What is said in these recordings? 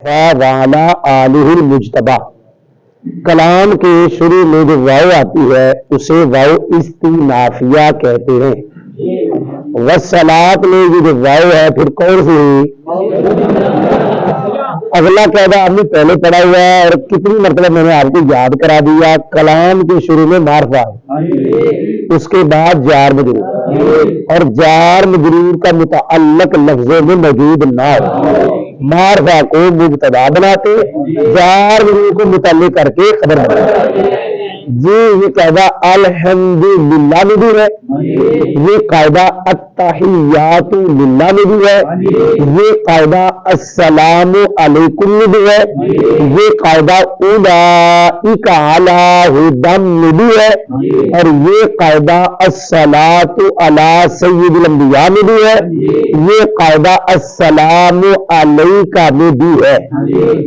वाला आलिह मुजतबा। कलाम के शुरू में जो वाव आती है उसे वाव इस्तीनाफिया कहते हैं। वस्सलात में ये जो वाव है फिर कौन सी हुई? अगला कायदा आपने पहले पढ़ा हुआ है और कितनी मतलब मैंने आपको याद करा दिया। कलाम के शुरू में मारफा है, उसके बाद जार मजरूर, और जार मजरूर का मुतअल्लिक लफ्जों में मौजूद ना हो। मारफा को मुब्तदा बनाते, जार मजरूर को मुतअल्लिक करके खबर बनाते। जी ये कायदा अल्हम्दुलिल्लाह में भी है, ये कायदा अत्तहियातु लिल्लाह में भी है, ये कायदा अस्सलामु अलैकुम में भी है, ये कायदा उलाइका अला हुदम में भी है, और ये कायदा अस्सलातु अला सय्यिदिल अंबिया में भी है, ये कायदा अस्सलामु अलैका में भी है।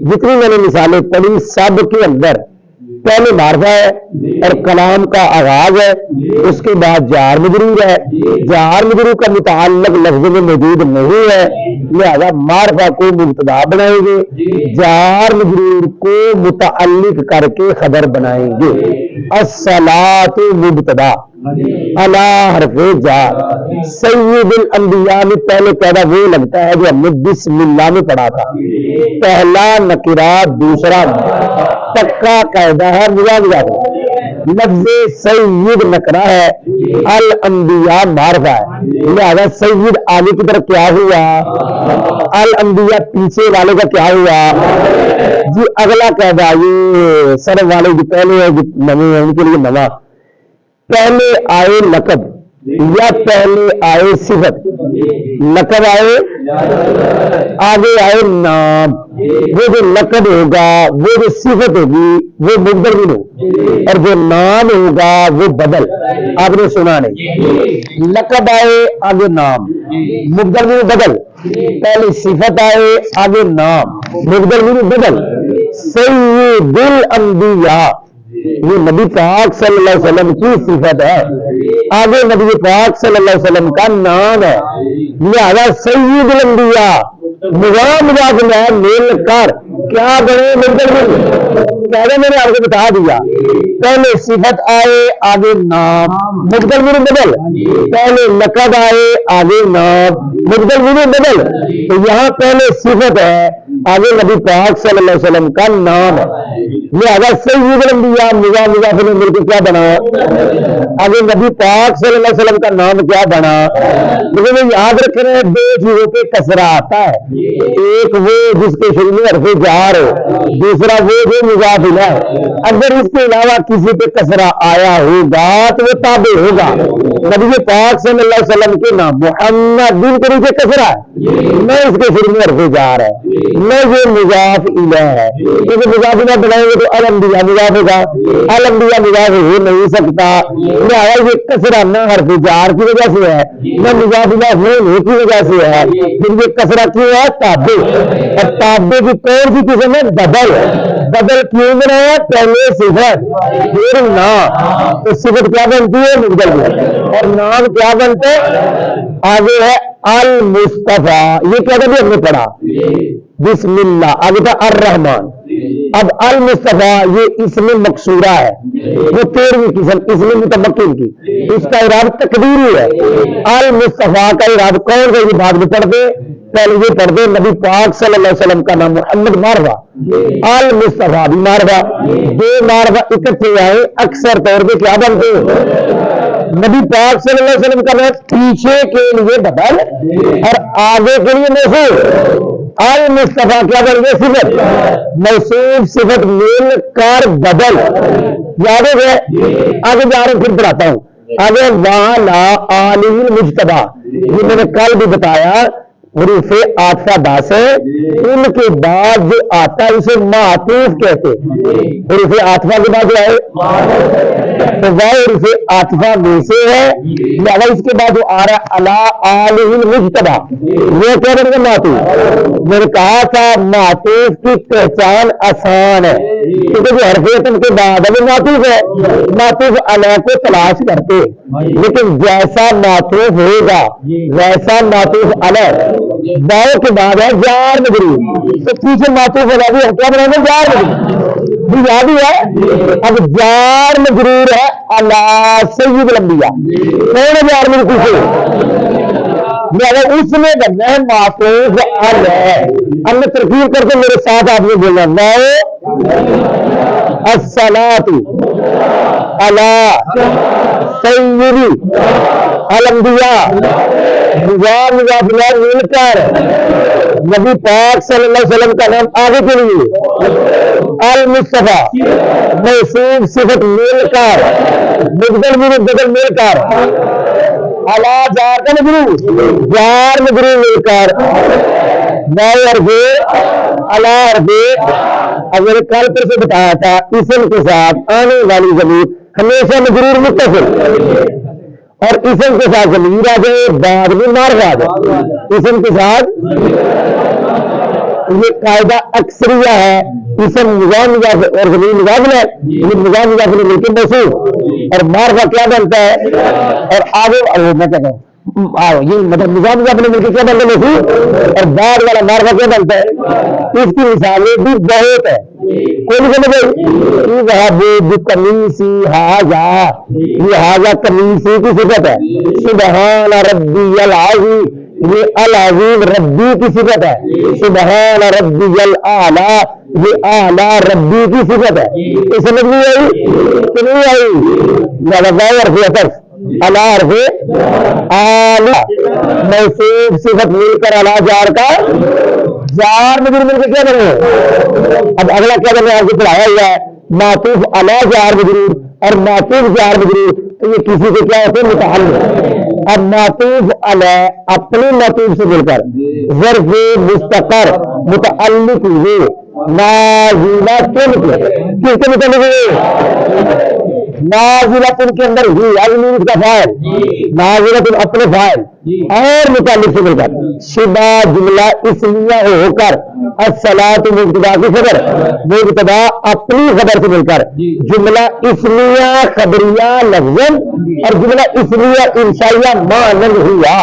जितनी मैंने मिसालें पढ़ी सब के अंदर पहले मारफा है और कलाम का आगाज है, उसके बाद जार मजरूर है, जार मजरूर का मुतअल्लिक लफ्ज में मौजूद नहीं है, लिहाजा मारफा को मुब्तदा बनाएंगे, जार मजरूर को मुतअल्लिक करके खबर बनाएंगे। अस्सलातु मुब्तदा, अला हरफे जार, सय्यिदुल अंबिया में पहले कायदा वो लगता है जो हमने बिस्मिल्लाह में पढ़ा था। पहला नकिरा, दूसरा पक्का कायदा है मुजाविजा। लफ्ज़ सय्यिद नकरा है, अल अंबिया मारफा है, लिहाजा सय्यिद आगे की तरफ क्या हुआ? अल अंबिया पीछे वाले का क्या हुआ? जी अगला कायदा ये सर वाले जो पहले है जो नवे है उनके लिए नवा। पहले आए लकब या पहले आए सिफत, लकब आए आगे आए नाम, वो जो लकब होगा वो जो सिफत होगी वो मुबदल भी हो, और जो नाम होगा वो बदल। आपने सुना नहीं, लकब आए आगे नाम, मुबदल भी बदल, पहले सिफत आए आगे नाम, मुबदल भी बदल। सय्यिदुल अंबिया ये नबी पाक सल्लल्लाहु अलैहि वसल्लम की सिफत है, आगे नबी पाक सल्लल्लाहु अलैहि वसल्लम का नाम है, लिहाजा सय्यिदुल अंबिया मुजाफ में मिलकर क्या बने? पहले मैंने आपको बता दिया, पहले सिफत आए आगे नाम, मुबदल भी बदल, पहले लक़ब आए आगे नाम, मुबदल भी बदल। तो यहाँ पहले सिफत है आगे नबी पाक सल्लल्लाहु अलैहि वसल्लम का नाम है, लिहाजा सय्यिदुल अंबिया मुजाफ में मिलकर क्या बना? आगे नबी पाक सल्लल्लाहु अलैहि वसल्लम का नाम क्या बना? लेकिन याद रख रहे हैं दो चीजों पे कसरा आता है, एक वो जिसके शुरू में हरफ़े जार हो, दूसरा वो जो मुजाफ इलैह है। अगर इसके अलावा किसी पे कसरा आया होगा तो वो ताबे होगा। नबी पाक सल्लल्लाहु अलैहि वसल्लम के नाम मुहम्मद दिन के नीचे कसरा है, न इसके शुरू में हरफ़े जार है, न ये मुजाफ इलैह है। क्योंकि मुजाफ इलैह बनाएंगे तो अल अंबिया मुजाफ होगा, अल अंबिया मुजाफ हो नहीं सकता, लिहाजा ये कसरा न हरफ़े जार की वजह से है न मुजाफ इलैह होने की वजह से है। फिर ये कसरा क्यों है? ताबे, और ताबे की कौन सी किस्म है? बदल। बदल क्यों बनाया? पहले सिफत फिर नाम, तो सिफत क्या बनती है? मुबदल, और नाम क्या बनते? आगे है अल मुस्तफा, ये क्या भी हमने पढ़ा, बिस्मिल्लाह, आगे था अर रहमान। अब अल मुस्तफा ये इसमें मकसूरा है, वो 13वीं किस्म इसमें मुतमक्किन की, इसका इराद तकदीरी है। अल मुस्तफा का इराद कौन सा? ये बाद में पढ़ते, पहले ये पढ़ते नबी पाक सल्लल्लाहु अलैहि वसल्लम का नाम मोहम्मद मारफा, अल मुस्तफा भी मारफा, दो मारफा इकट्ठे आए अक्सर तौर पे क्या बनते? नबी पाक सल्लल्लाहु अलैहि वसल्लम का नाम पीछे के लिए बदल और आगे के लिए मौसूफ। अल मुस्तफा क्या बन गए? सिफत, मौसूफ सिफत मिल कर बदल। याद है? आगे जा रहे फिर पढ़ाता हूं। आगे वाला आलिल मुजतबा, ये मैंने कल भी बताया हुरूफ़े आतफा 10 है, उनके बाद जो आता है उसे मातूफ कहते हैं। हुरूफ़े आतफा के बाद जो है تو ظاہر سے آتفا میں سے ہے، لہذا اس کے بعد جو آ رہا ہے علی آلہ المجتبی، وہ کیا بنے گا؟ معطوف۔ میں نے کہا تھا معطوف کی پہچان آسان ہے، کیونکہ جو حرف عطف کے بعد ہے وہ معطوف ہے، معطوف علی کو تلاش کرتے، لیکن جیسا معطوف ہوگا ویسا معطوف علی واو کے بعد ہے جار مجرور، تو پیچھے معطوف علی بھی کیا بنائیں گے؟ جار مجرور، یاد ہی ہے۔ اب جار مجرور ہے علی سید الانبیاء، کون ہے جار مجرور؟ پیچھے اس میں بننا ہے معطوف علی۔ اب میں ترکیب کر کے میرے ساتھ آپ نے بولنا الصلاۃ علی سید الانبیاء، مضاف مل کر نبی پاک صلی اللہ علیہ وسلم کا نام آگے کے لیے المصطفیٰ، موصوف صفت مل کر بدل مل کر علی جار کا مجرور، جار مجرور مل کر علی عربی۔ اگر کل پر سے بتایا تھا اسم کے ساتھ آنے والی ضمیر ہمیشہ مجرور متصل، اور اسم کے ساتھ ضمیر آ جائے بعد میں معرفہ آ جائے، اسم کے ساتھ یہ قاعدہ اکثریہ ہے، اسم مضاف مضاف اور ضمیر مضاف ہے، یہ مضاف مضاف مل کے موصوف اور معرفہ کیا بنتا ہے؟ اور آگے میں کہتا ہوں یہ مطلب مضاف مضاف مل کے کیا بنتا ہے؟ موصوف، اور بعد والا معرفہ کیا بنتا ہے؟ اس کی مثالیں بھی بہت ہے، کوئی نہیں سمجھے؟ قمیصی ھذا، یہ ھذا قمیصی کی صفت ہے، سبحان ربی العظیم، یہ العظیم ربی کی صفت ہے، سبحان ربی الاعلی، یہ اعلی ربی کی صفت ہے۔ یہ سمجھ نہیں آئی کہ نہیں آئی؟ حرف عطف علی حرف اعلی، موصوف صفت مل کر علی جار کا جار مجرور مل کے کیا بنے؟ اب اگلا کیا بنے؟ آپ کو پڑھایا ہوا ہے معطوف علی جار مجرور اور معطوف جار مجرور، تو یہ کسی کو کیا ہوتے ہیں؟ متعلق۔ اب معطوف علی اپنے معطوف سے مل کر ظرف مستقر متعلق ہوئے نازلہ کے مطلب کس کے متعلق ہوئے؟ نازلۃ کے اندر ہی ازمیر کا فاعل، نازلۃ اپنے فاعل اور متعلق سے مل کر شبہ جملہ اسمیہ ہو کر الصلاۃ مبتدا کی خبر، مبتدا اپنی خبر سے مل کر جملہ اسمیہ خبریہ لفظاً اور جملہ اسمیہ انشائیہ معنن ہوا۔